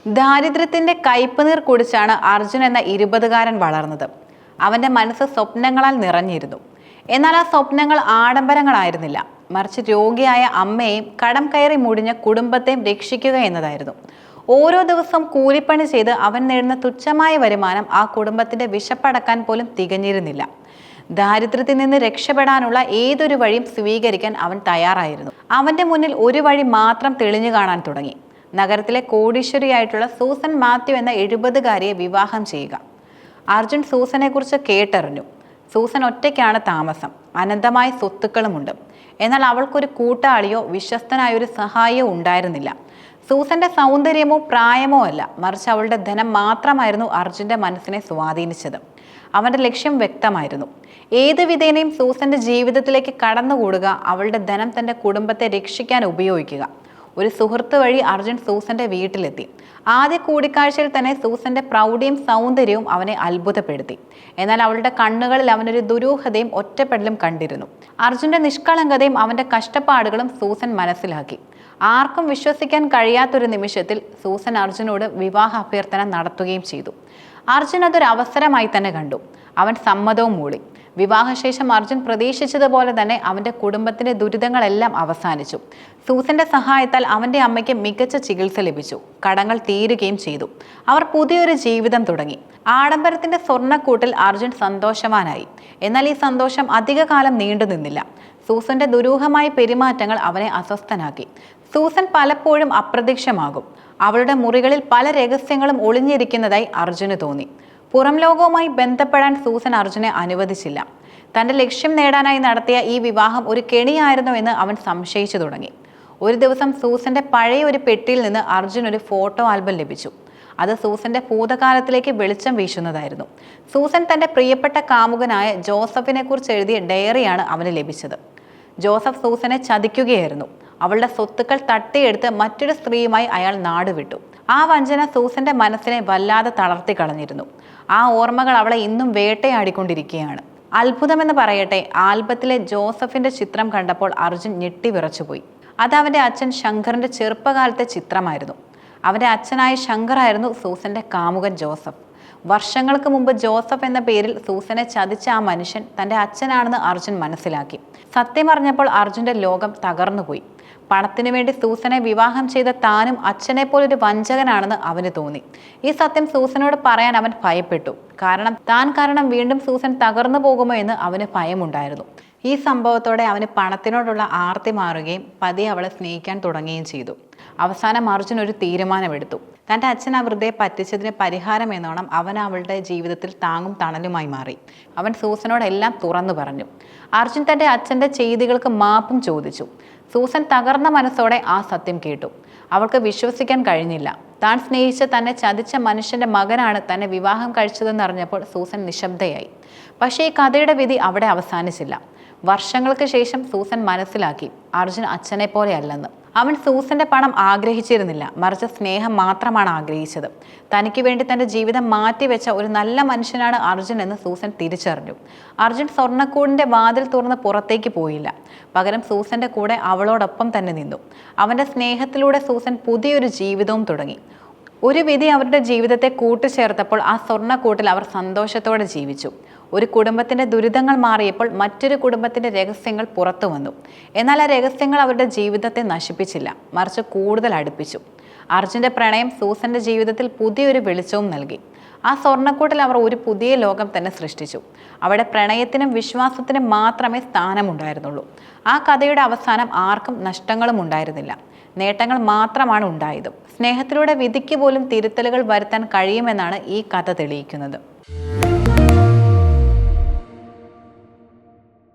ദാരിദ്ര്യത്തിന്റെ കയ്പുനീർ കുടിച്ചാണ് അർജുൻ എന്ന 20-കാരൻ വളർന്നത്. അവന്റെ മനസ്സ് സ്വപ്നങ്ങളാൽ നിറഞ്ഞിരുന്നു. എന്നാൽ ആ സ്വപ്നങ്ങൾ ആഡംബരങ്ങളായിരുന്നില്ല, മറിച്ച് രോഗിയായ അമ്മയെയും കടം കയറി മുടിഞ്ഞ കുടുംബത്തെയും രക്ഷിക്കുക എന്നതായിരുന്നു. ഓരോ ദിവസവും കൂലിപ്പണി ചെയ്ത് അവൻ നേടുന്ന തുച്ഛമായ വരുമാനം ആ കുടുംബത്തിന്റെ വിശപ്പടക്കാൻ പോലും തികഞ്ഞിരുന്നില്ല. ദാരിദ്ര്യത്തിൽ നിന്ന് രക്ഷപ്പെടാനുള്ള ഏതൊരു വഴിയും സ്വീകരിക്കാൻ അവൻ തയ്യാറായിരുന്നു. അവന്റെ മുന്നിൽ ഒരു വഴി മാത്രം തെളിഞ്ഞു കാണാൻ തുടങ്ങി: നഗരത്തിലെ കോടീശ്വരിയായിട്ടുള്ള സൂസൻ മാത്യു എന്ന 70-കാരിയെ വിവാഹം ചെയ്യുക. അർജുൻ സൂസനെ കുറിച്ച് കേട്ടറിഞ്ഞു. സൂസൻ ഒറ്റയ്ക്കാണ് താമസം, അനന്തമായ സ്വത്തുക്കളുമുണ്ട്. എന്നാൽ അവൾക്കൊരു കൂട്ടാളിയോ വിശ്വസ്തനായ ഒരു സഹായിയോ ഉണ്ടായിരുന്നില്ല. സൂസന്റെ സൗന്ദര്യമോ പ്രായമോ അല്ല, മറിച്ച് അവളുടെ ധനം മാത്രമായിരുന്നു അർജുന്റെ മനസ്സിനെ സ്വാധീനിച്ചത്. അവന്റെ ലക്ഷ്യം വ്യക്തമായിരുന്നു: ഏത് വിധേനയും സൂസന്റെ ജീവിതത്തിലേക്ക് കടന്നുകൂടുക, അവളുടെ ധനം തന്റെ കുടുംബത്തെ രക്ഷിക്കാൻ ഉപയോഗിക്കുക. ഒരു സുഹൃത്ത് വഴി അർജുൻ സൂസന്റെ വീട്ടിലെത്തി. ആദ്യ കൂടിക്കാഴ്ചയിൽ തന്നെ സൂസന്റെ പ്രൗഢിയും സൗന്ദര്യവും അവനെ അത്ഭുതപ്പെടുത്തി. എന്നാൽ അവളുടെ കണ്ണുകളിൽ അവനൊരു ദുരൂഹതയും ഒറ്റപ്പെടലും കണ്ടിരുന്നു. അർജുന്റെ നിഷ്കളങ്കതയും അവന്റെ കഷ്ടപ്പാടുകളും സൂസൻ മനസ്സിലാക്കി. ആർക്കും വിശ്വസിക്കാൻ കഴിയാത്തൊരു നിമിഷത്തിൽ സൂസൻ അർജുനോട് വിവാഹ അഭ്യർത്ഥന നടത്തുകയും ചെയ്തു. അർജുൻ അതൊരു അവസരമായി തന്നെ കണ്ടു. അവൻ സമ്മതവും മൂളി. വിവാഹശേഷം അർജുൻ പ്രതീക്ഷിച്ചതുപോലെ തന്നെ അവന്റെ കുടുംബത്തിന്റെ ദുരിതങ്ങളെല്ലാം അവസാനിച്ചു. സൂസന്റെ സഹായത്താൽ അവന്റെ അമ്മയ്ക്ക് മികച്ച ചികിത്സ ലഭിച്ചു. കടങ്ങൾ തീരുകയും ചെയ്തു. അവർ പുതിയൊരു ജീവിതം തുടങ്ങി. ആഡംബരത്തിന്റെ സ്വർണ്ണക്കൂട്ടിൽ അർജുൻ സന്തോഷവാനായി. എന്നാൽ ഈ സന്തോഷം അധികകാലം നീണ്ടു നിന്നില്ല. സൂസന്റെ ദുരൂഹമായ പെരുമാറ്റങ്ങൾ അവനെ അസ്വസ്ഥനാക്കി. സൂസൻ പലപ്പോഴും അപ്രത്യക്ഷമാകും. അവളുടെ മുറികളിൽ പല രഹസ്യങ്ങളും ഒളിഞ്ഞിരിക്കുന്നതായി അർജുന് തോന്നി. പുറം ലോകവുമായി ബന്ധപ്പെടാൻ സൂസൻ അർജുനെ അനുവദിച്ചില്ല. തന്റെ ലക്ഷ്യം നേടാനായി നടത്തിയ ഈ വിവാഹം ഒരു കെണിയായിരുന്നു എന്ന് അവൻ സംശയിച്ചു തുടങ്ങി. ഒരു ദിവസം സൂസന്റെ പഴയ ഒരു പെട്ടിയിൽ നിന്ന് അർജുൻ ഒരു ഫോട്ടോ ആൽബം ലഭിച്ചു. അത് സൂസന്റെ ഭൂതകാലത്തിലേക്ക് വെളിച്ചം വീശുന്നതായിരുന്നു. സൂസൻ തന്റെ പ്രിയപ്പെട്ട കാമുകനായ ജോസഫിനെ കുറിച്ച് എഴുതിയ ഡയറിയാണ് അവന് ലഭിച്ചത്. ജോസഫ് സൂസനെ ചതിക്കുകയായിരുന്നു. അവളുടെ സ്വത്തുക്കൾ തട്ടിയെടുത്ത് മറ്റൊരു സ്ത്രീയുമായി അയാൾ നാടുവിട്ടു. ആ വഞ്ചന സൂസന്റെ മനസ്സിനെ വല്ലാതെ തളർത്തി കളഞ്ഞിരുന്നു. ആ ഓർമ്മകൾ അവളെ ഇന്നും വേട്ടയാടിക്കൊണ്ടിരിക്കുകയാണ്. അത്ഭുതമെന്ന് പറയട്ടെ, ആൽബത്തിലെ ജോസഫിന്റെ ചിത്രം കണ്ടപ്പോൾ അർജുൻ ഞെട്ടിവിറച്ചുപോയി. അത് അവന്റെ അച്ഛൻ ശങ്കറിന്റെ ചെറുപ്പകാലത്തെ ചിത്രമായിരുന്നു. അവന്റെ അച്ഛനായ ശങ്കറായിരുന്നു സൂസന്റെ കാമുകൻ ജോസഫ്. വർഷങ്ങൾക്ക് മുമ്പ് ജോസഫ് എന്ന പേരിൽ സൂസനെ ചതിച്ച ആ മനുഷ്യൻ തന്റെ അച്ഛനാണെന്ന് അർജുൻ മനസ്സിലാക്കി. സത്യം അറിഞ്ഞപ്പോൾ അർജുന്റെ ലോകം തകർന്നുപോയി. പണത്തിനു വേണ്ടി സൂസനെ വിവാഹം ചെയ്ത താനും അച്ഛനെ പോലൊരു വഞ്ചകനാണെന്ന് അവന് തോന്നി. ഈ സത്യം സൂസനോട് പറയാൻ അവൻ ഭയപ്പെട്ടു. താൻ കാരണം വീണ്ടും സൂസൻ തകർന്നു പോകുമോ എന്ന് അവന് ഭയമുണ്ടായിരുന്നു. ഈ സംഭവത്തോടെ അവന് പണത്തിനോടുള്ള ആർത്തി മാറുകയും പതിയെ അവളെ സ്നേഹിക്കാൻ തുടങ്ങുകയും ചെയ്തു. അവസാനം അർജുൻ ഒരു തീരുമാനമെടുത്തു. തൻ്റെ അച്ഛൻ വെറുതെ പറ്റിച്ചതിന് പരിഹാരം എന്നോണം അവൻ അവളുടെ ജീവിതത്തിൽ താങ്ങും തണലുമായി മാറി. അവൻ സൂസനോട് എല്ലാം തുറന്നു പറഞ്ഞു. അർജുൻ തൻ്റെ അച്ഛൻ്റെ ചെയ്തികൾക്ക് മാപ്പും ചോദിച്ചു. സൂസൻ തകർന്ന മനസ്സോടെ ആ സത്യം കേട്ടു. അവൾക്ക് വിശ്വസിക്കാൻ കഴിഞ്ഞില്ല. താൻ സ്നേഹിച്ച് തന്നെ ചതിച്ച മനുഷ്യന്റെ മകനാണ് തന്നെ വിവാഹം കഴിച്ചതെന്നറിഞ്ഞപ്പോൾ സൂസൻ നിശബ്ദയായി. പക്ഷേ ഈ കഥയുടെ വിധി അവിടെ അവസാനിച്ചില്ല. വർഷങ്ങൾക്ക് ശേഷം സൂസൻ മനസ്സിലാക്കി അർജുൻ അച്ഛനെ പോലെ അല്ലെന്ന്. അവൻ സൂസന്റെ പണം ആഗ്രഹിച്ചിരുന്നില്ല, മറിച്ച് സ്നേഹം മാത്രമാണ് ആഗ്രഹിച്ചത്. തനിക്ക് വേണ്ടി തൻ്റെ ജീവിതം മാറ്റിവെച്ച ഒരു നല്ല മനുഷ്യനാണ് അർജുൻ എന്ന് സൂസൻ തിരിച്ചറിഞ്ഞു. അർജുൻ സ്വർണ്ണക്കൂടിന്റെ വാതിൽ തുറന്ന് പുറത്തേക്ക് പോയില്ല. പകരം സൂസന്റെ കൂടെ അവളോടൊപ്പം തന്നെ നിന്നു. അവന്റെ സ്നേഹത്തിലൂടെ സൂസൻ പുതിയൊരു ജീവിതവും തുടങ്ങി. ഒരു വിധി അവരുടെ ജീവിതത്തെ കൂട്ടിച്ചേർത്തപ്പോൾ ആ സ്വർണ്ണക്കൂട്ടിൽ അവർ സന്തോഷത്തോടെ ജീവിച്ചു. ഒരു കുടുംബത്തിന്റെ ദുരിതങ്ങൾ മാറിയപ്പോൾ മറ്റൊരു കുടുംബത്തിന്റെ രഹസ്യങ്ങൾ പുറത്തു വന്നു. എന്നാൽ ആ രഹസ്യങ്ങൾ അവരുടെ ജീവിതത്തെ നശിപ്പിച്ചില്ല, മറിച്ച് കൂടുതൽ അടുപ്പിച്ചു. അർജുന്റെ പ്രണയം സൂസന്റെ ജീവിതത്തിൽ പുതിയൊരു വെളിച്ചവും നൽകി. ആ സ്വർണ്ണക്കൂട്ടിൽ അവർ ഒരു പുതിയ ലോകം തന്നെ സൃഷ്ടിച്ചു. അവിടെ പ്രണയത്തിനും വിശ്വാസത്തിനും മാത്രമേ സ്ഥാനമുണ്ടായിരുന്നുള്ളൂ. ആ കഥയുടെ അവസാനം ആർക്കും നഷ്ടങ്ങളും ഉണ്ടായിരുന്നില്ല, നേട്ടങ്ങൾ മാത്രമാണ് ഉണ്ടായത്. സ്നേഹത്തിലൂടെ വിധിക്ക് പോലും തിരുത്തലുകൾ വരുത്താൻ കഴിയുമെന്നാണ് ഈ കഥ തെളിയിക്കുന്നത്.